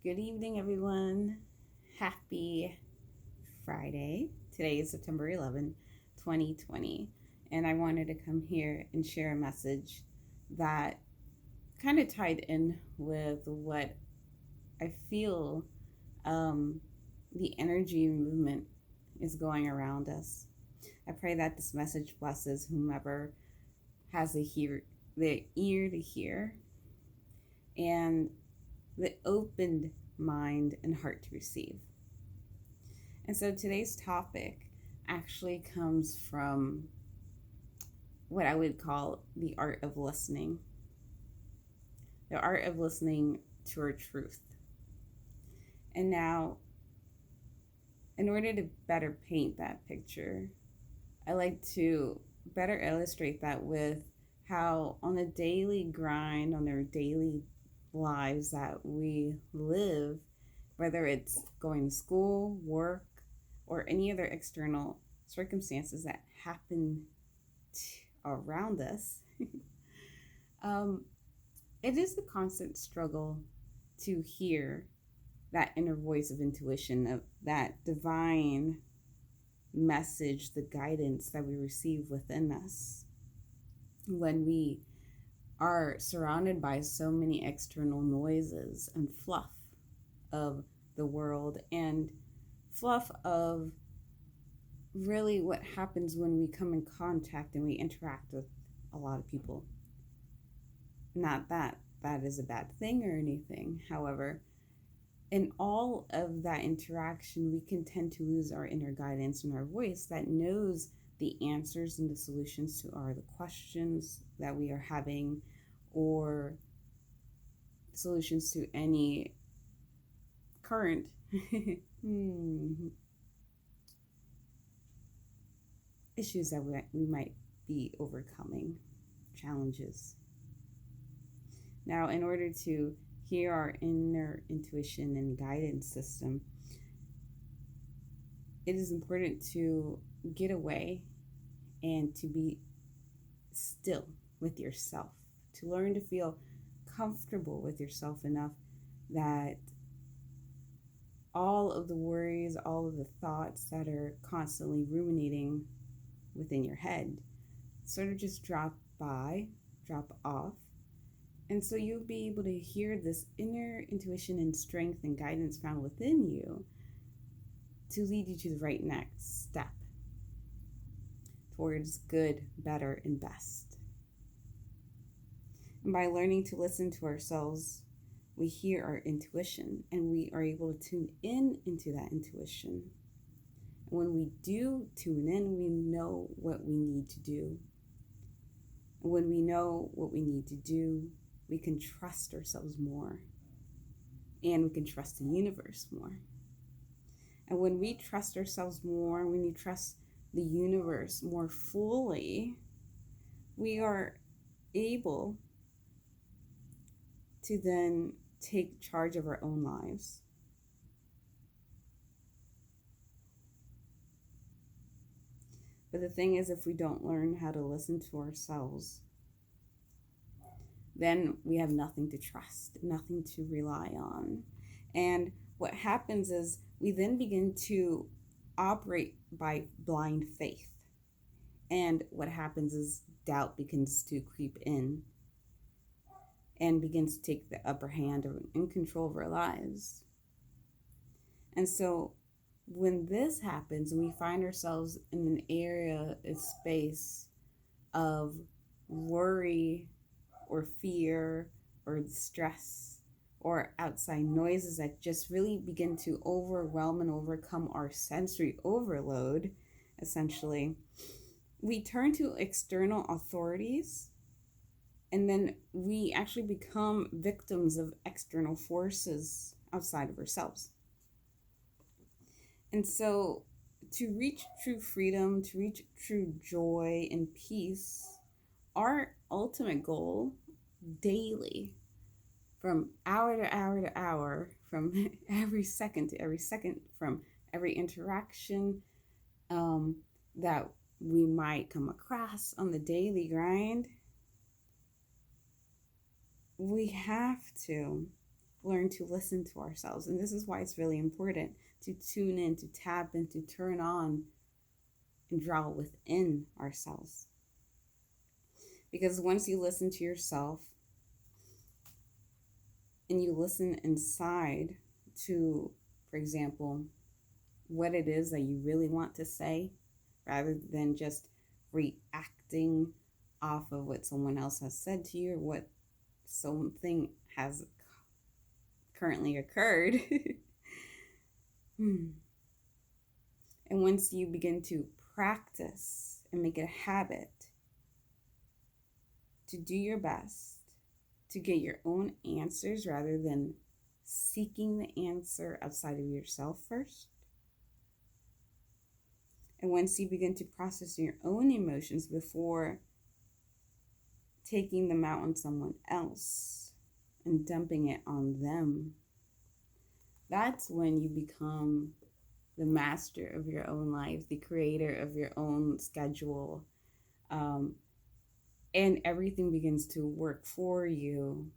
Good evening, everyone. Happy Friday. Today is September 11, 2020. And I wanted to come here and share a message that kind of tied in with what I feel the energy movement is going around us. I pray that this message blesses whomever has the ear to hear and the opened mind and heart to receive. And so today's topic actually comes from what I would call the art of listening. The art of listening to our truth. And now, in order to better paint that picture, I like to better illustrate that with how on the daily grind, on their daily lives that we live, whether it's going to school, work, or any other external circumstances that happen around us, it is the constant struggle to hear that inner voice of intuition, of that divine message, the guidance that we receive within us when we are surrounded by so many external noises and fluff of the world and fluff of really what happens when we come in contact and we interact with a lot of people. Not that that is a bad thing or anything. However, in all of that interaction, we can tend to lose our inner guidance and our voice that knows the answers and the solutions to the questions that we are having, or solutions to any current issues that we might be overcoming, challenges. Now, in order to hear our inner intuition and guidance system, it is important to get away and to be still with yourself, to learn to feel comfortable with yourself enough that all of the worries, all of the thoughts that are constantly ruminating within your head sort of just drop off. And so you'll be able to hear this inner intuition and strength and guidance found within you to lead you to the right next step towards good, better, and best. And by learning to listen to ourselves, we hear our intuition and we are able to tune in into that intuition. And when we do tune in, we know what we need to do. And when we know what we need to do, we can trust ourselves more, and we can trust the universe more. And when we trust ourselves more, when you trust the universe more fully, we are able to then take charge of our own lives. But the thing is, if we don't learn how to listen to ourselves, then we have nothing to trust, nothing to rely on. And what happens is we then begin to operate by blind faith. And what happens is doubt begins to creep in and begins to take the upper hand in control of our lives. And so when this happens, we find ourselves in an area, a space of worry or fear or stress or outside noises that just really begin to overwhelm and overcome our sensory overload, essentially, we turn to external authorities, and then we actually become victims of external forces outside of ourselves. And so to reach true freedom, to reach true joy and peace, our ultimate goal daily, from hour to hour to hour, from every second to every second, from every interaction that we might come across on the daily grind, we have to learn to listen to ourselves. And this is why it's really important to tune in, to tap in, to turn on and draw within ourselves. Because once you listen to yourself and you listen inside to, for example, what it is that you really want to say, rather than just reacting off of what someone else has said to you or what something has currently occurred. And once you begin to practice and make it a habit to do your best to get your own answers rather than seeking the answer outside of yourself first, and once you begin to process your own emotions before taking them out on someone else and dumping it on them, that's when you become the master of your own life, the creator of your own schedule, and everything begins to work for you,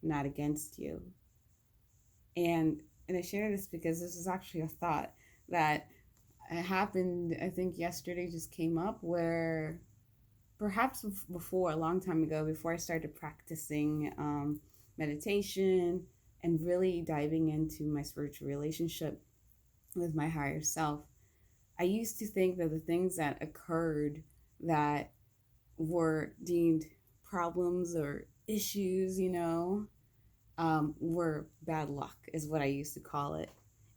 not against you. And I share this because this is actually a thought that happened, I think yesterday just came up, where perhaps before, a long time ago, before I started practicing meditation and really diving into my spiritual relationship with my higher self, I used to think that the things that occurred that were deemed problems or issues, were bad luck, is what I used to call it.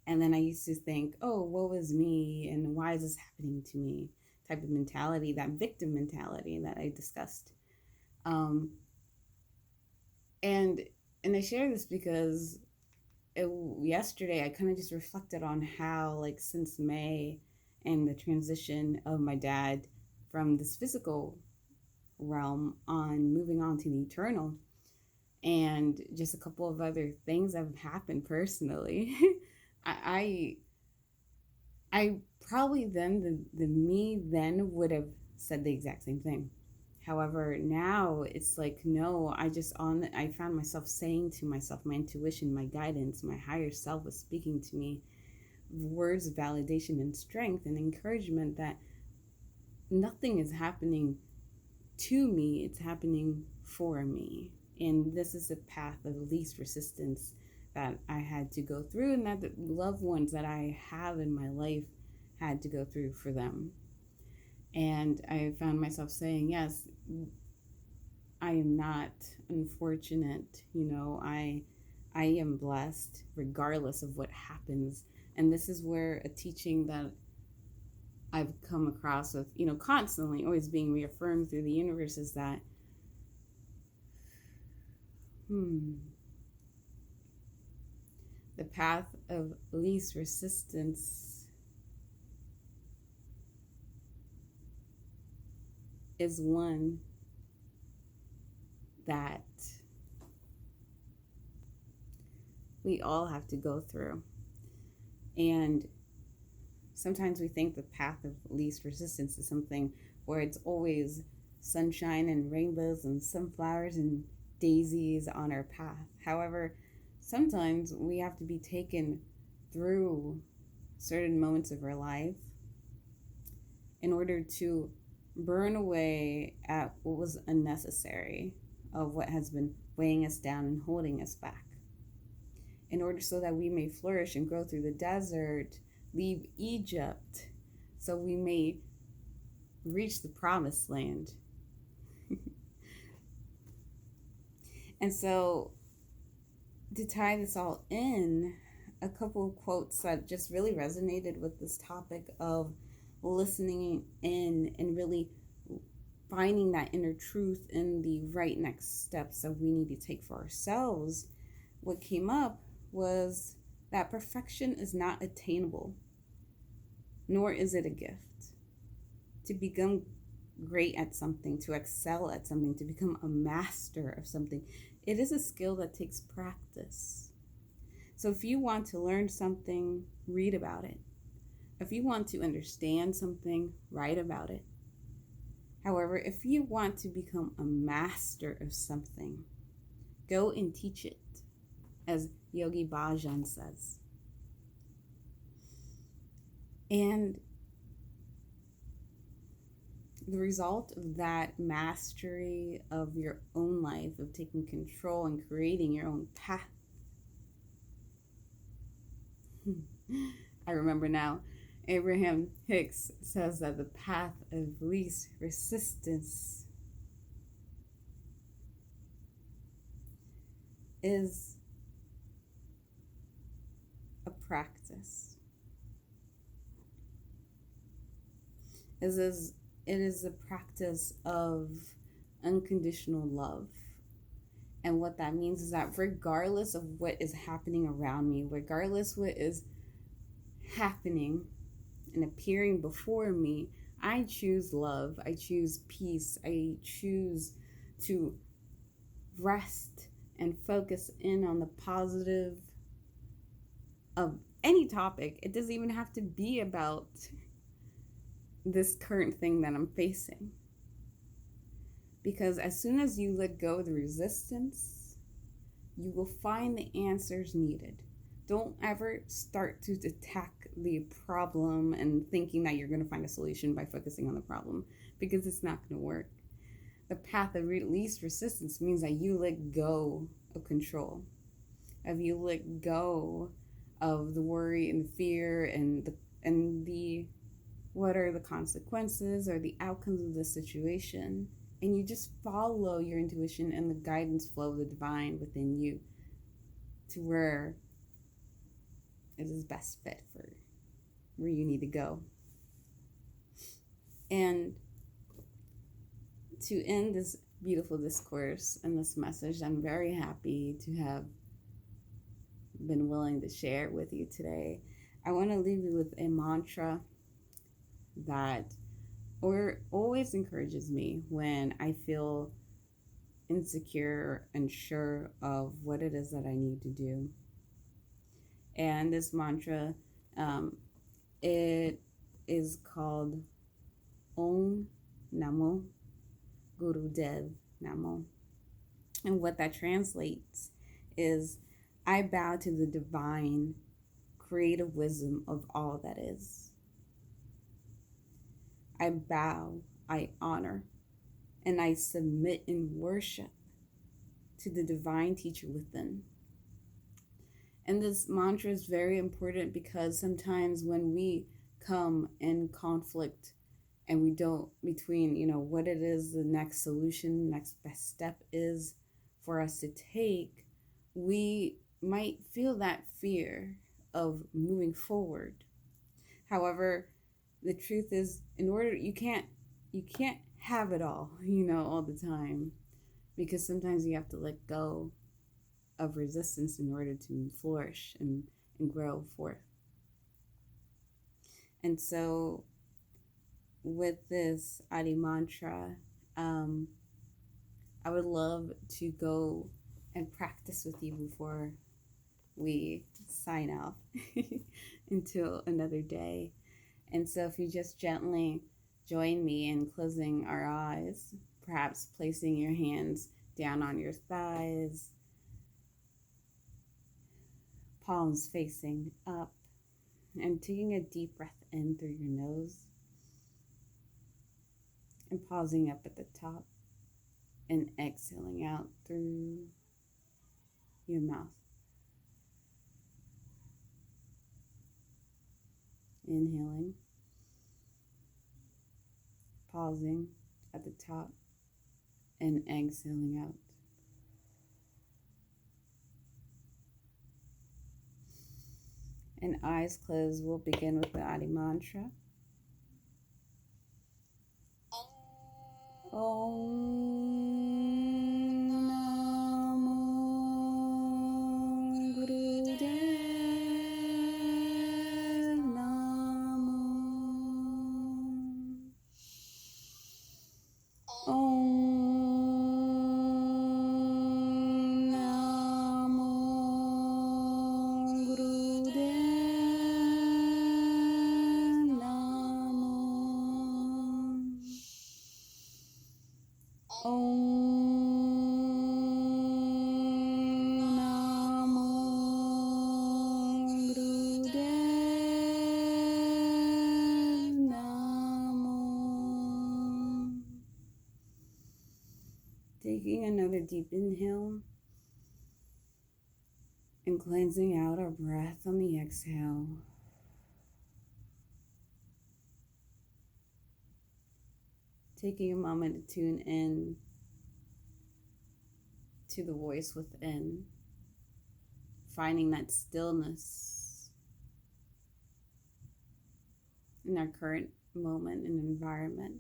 And then I used to think, oh, woe is me, and why is this happening to me? Type of mentality, that victim mentality that I discussed. And I share this because yesterday I kind of just reflected on how, like, since May and the transition of my dad from this physical realm on moving on to the eternal, and just a couple of other things that have happened personally, I probably then, the me then would have said the exact same thing. However, now it's like, no, I found myself saying to myself, my intuition, my guidance, my higher self was speaking to me words of validation and strength and encouragement that nothing is happening to me, it's happening for me. And this is the path of least resistance that I had to go through, and that the loved ones that I have in my life had to go through for them. And I found myself saying, yes, I am not unfortunate. I am blessed regardless of what happens. And this is where a teaching that I've come across with, constantly always being reaffirmed through the universe is that the path of least resistance is one that we all have to go through. And sometimes we think the path of least resistance is something where it's always sunshine and rainbows and sunflowers and daisies on our path. However, sometimes we have to be taken through certain moments of our life in order to burn away at what was unnecessary, of what has been weighing us down and holding us back, in order so that we may flourish and grow through the desert, leave Egypt, so we may reach the promised land. And so, to tie this all in, a couple of quotes that just really resonated with this topic of listening in and really finding that inner truth in the right next steps that we need to take for ourselves. What came up was that perfection is not attainable, nor is it a gift. To become great at something, to excel at something, to become a master of something, it is a skill that takes practice. So if you want to learn something, read about it. If you want to understand something, write about it. However, if you want to become a master of something, go and teach it. as Yogi Bhajan says. And the result of that mastery of your own life, of taking control and creating your own path. I remember now, Abraham Hicks says that the path of least resistance is a practice. It is a practice of unconditional love. And what that means is that regardless of what is happening around me, regardless what is happening and appearing before me, I choose love. I choose peace. I choose to rest and focus in on the positive of any topic. It doesn't even have to be about this current thing that I'm facing. Because as soon as you let go of the resistance, you will find the answers needed. Don't ever start to attack the problem and thinking that you're going to find a solution by focusing on the problem, because it's not going to work. The path of least resistance means that you let go of control, of you let go of the worry and the fear and the what are the consequences or the outcomes of the situation, and you just follow your intuition and the guidance flow of the divine within you to where it is best fit for where you need to go. And to end this beautiful discourse and this message, I'm very happy to have been willing to share it with you today. I want to leave you with a mantra that always encourages me when I feel insecure, unsure of what it is that I need to do. And this mantra, it is called Om Namo Gurudev Namo. And what that translates is, I bow to the divine creative wisdom of all that is. I bow, I honor, and I submit in worship to the divine teacher within. And this mantra is very important because sometimes when we come in conflict and we don't between, what it is the next solution, next best step is for us to take, we might feel that fear of moving forward. However, the truth is, you can't have it all, all the time, because sometimes you have to let go of resistance in order to flourish and grow forth. And so with this Adi mantra, I would love to go and practice with you before we sign off until another day. And so if you just gently join me in closing our eyes, perhaps placing your hands down on your thighs, palms facing up, and taking a deep breath in through your nose and pausing up at the top and exhaling out through your mouth. Inhaling, pausing at the top, and exhaling out. And eyes closed, we'll begin with the Adi mantra. Om Namo Gurudev Namo. Om Namo Gurudev Namo. Om deep inhale and cleansing out our breath on the exhale. Taking a moment to tune in to the voice within, finding that stillness in our current moment and environment.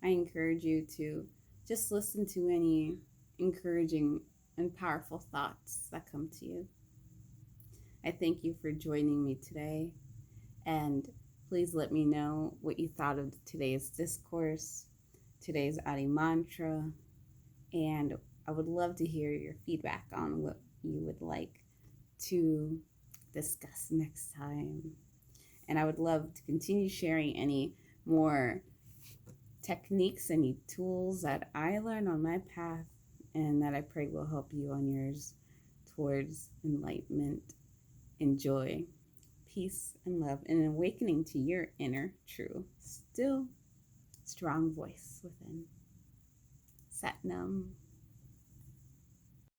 I encourage you to just listen to any encouraging and powerful thoughts that come to you. I thank you for joining me today, and please let me know what you thought of today's discourse, today's Adi mantra, and I would love to hear your feedback on what you would like to discuss next time. And I would love to continue sharing any more techniques, any tools that I learned on my path and that I pray will help you on yours towards enlightenment and joy, peace and love, and an awakening to your inner, true, still strong voice within. Sat Nam.